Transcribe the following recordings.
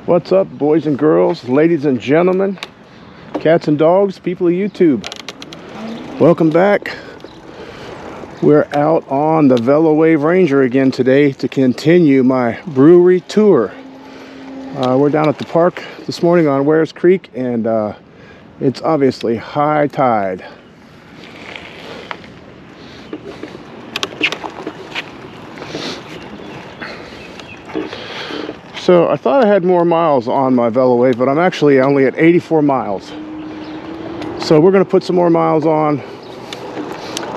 What's up, boys and girls, ladies and gentlemen, cats and dogs, people of YouTube? Welcome back. We're out on the Velowave Ranger again today to continue my brewery tour. We're down at the park this morning on Wares Creek, and it's obviously high tide. So I thought I had more miles on my Velowave, but I'm actually only at 84 miles. So we're going to put some more miles on,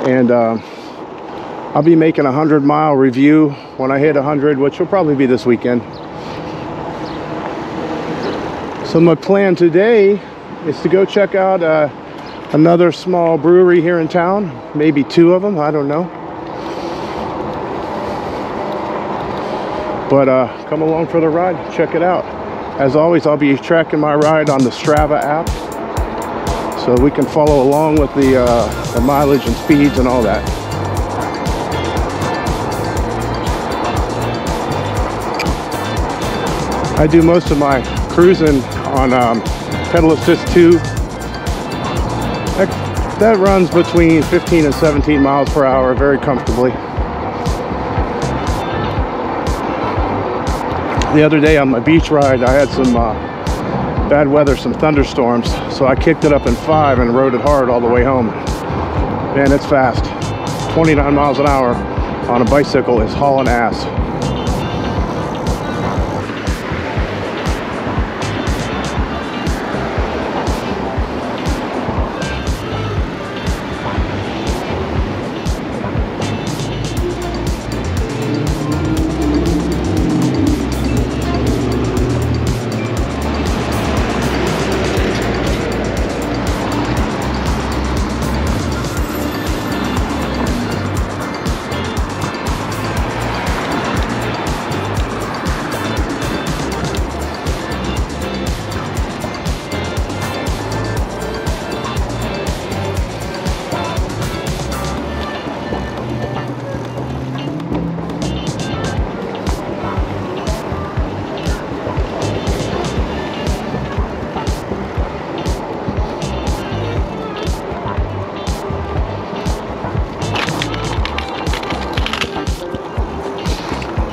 and I'll be making a 100-mile review when I hit 100, which will probably be this weekend. So my plan today is to go check out another small brewery here in town, maybe two of them, I don't know. But come along for the ride, check it out. As always, I'll be tracking my ride on the Strava app, so we can follow along with the mileage and speeds and all that. I do most of my cruising on pedal assist 2. That runs between 15 and 17 miles per hour very comfortably. The other day on my beach ride, I had some bad weather, some thunderstorms, so I kicked it up in 5 and rode it hard all the way home. Man, it's fast. 29 miles an hour on a bicycle is hauling ass.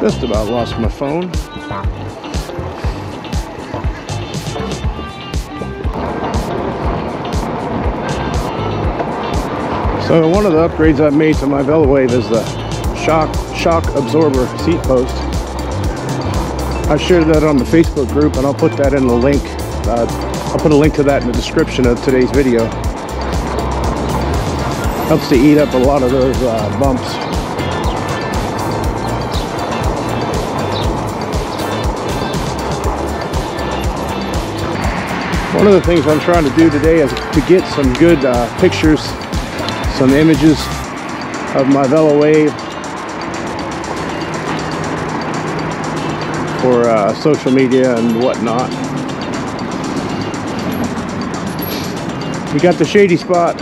Just about lost my phone. So one of the upgrades I've made to my Velowave is the shock absorber seat post. I shared that on the Facebook group, and I'll put that in the link. I'll put a link to that in the description of today's video. Helps to eat up a lot of those bumps. One of the things I'm trying to do today is to get some good pictures, some images of my Velowave for social media and whatnot. We got the shady spot.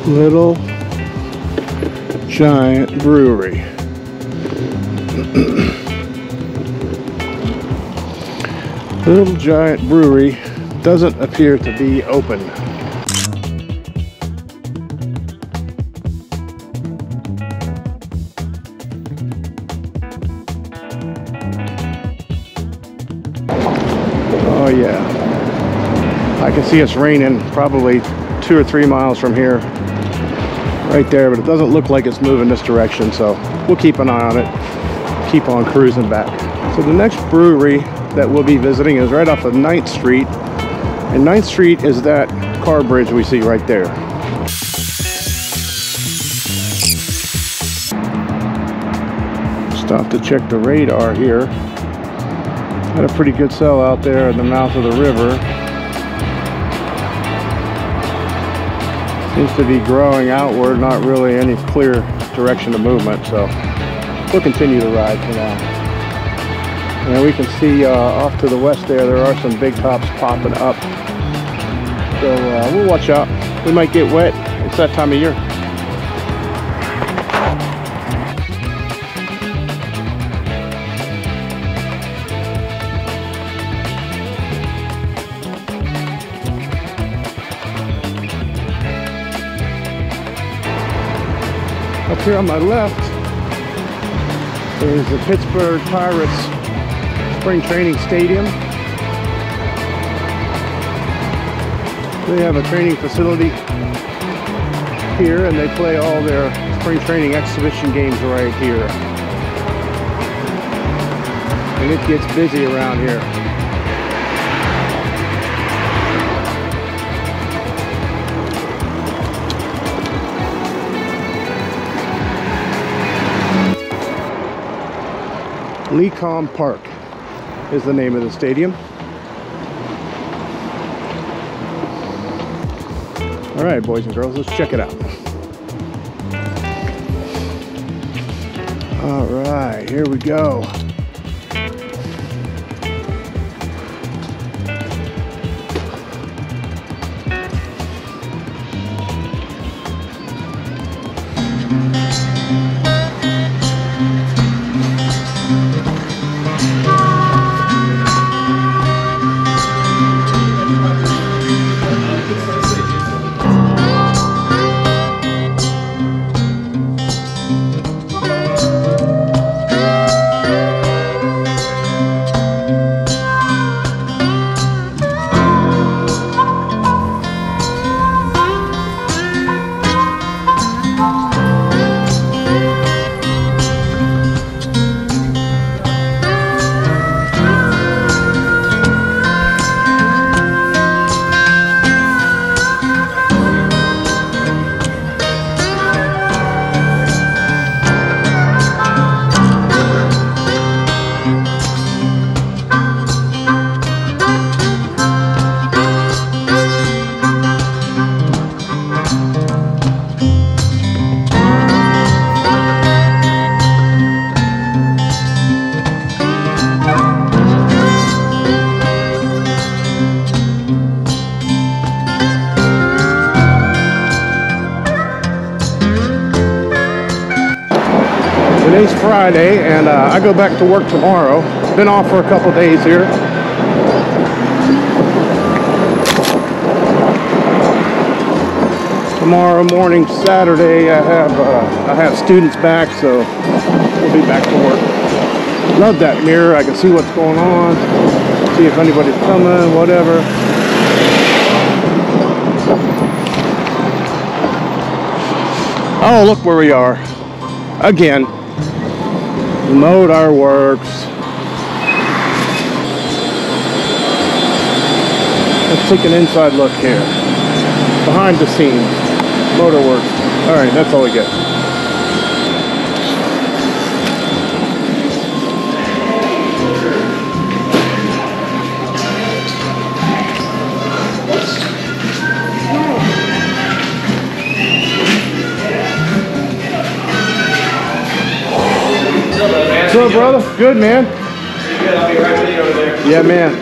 Little Giant Brewery. Little Giant Brewery doesn't appear to be open. Oh yeah, I can see it's raining probably 2 or 3 miles from here, right there, but it doesn't look like it's moving this direction, so we'll keep an eye on it, keep on cruising back. So the next brewery that we'll be visiting is right off of 9th Street, and 9th Street is that car bridge we see right there. Stop to check the radar here. Had a pretty good sell out there at the mouth of the river. Seems to be growing outward, not really any clear direction of movement, so we'll continue to ride for now. And we can see off to the west there are some big tops popping up. So we'll watch out. We might get wet. It's that time of year. Up here on my left is the Pittsburgh Pirates Spring Training Stadium. They have a training facility here, and they play all their spring training exhibition games right here. And it gets busy around here. Lecom Park is the name of the stadium. All right, boys and girls, let's check it out. All right, here we go. Today's Friday, and I go back to work tomorrow. Been off for a couple days here. Tomorrow morning, Saturday, I have students back, so we'll be back to work. Love that mirror. I can see what's going on, see if anybody's coming, whatever. Oh, look where we are again. Motor Works. Let's take an inside look here. Behind the scenes. Motor Works. Alright, that's all we get. What's up, brother? Good, man. Pretty good. I'll be right with you over there. Yeah, man.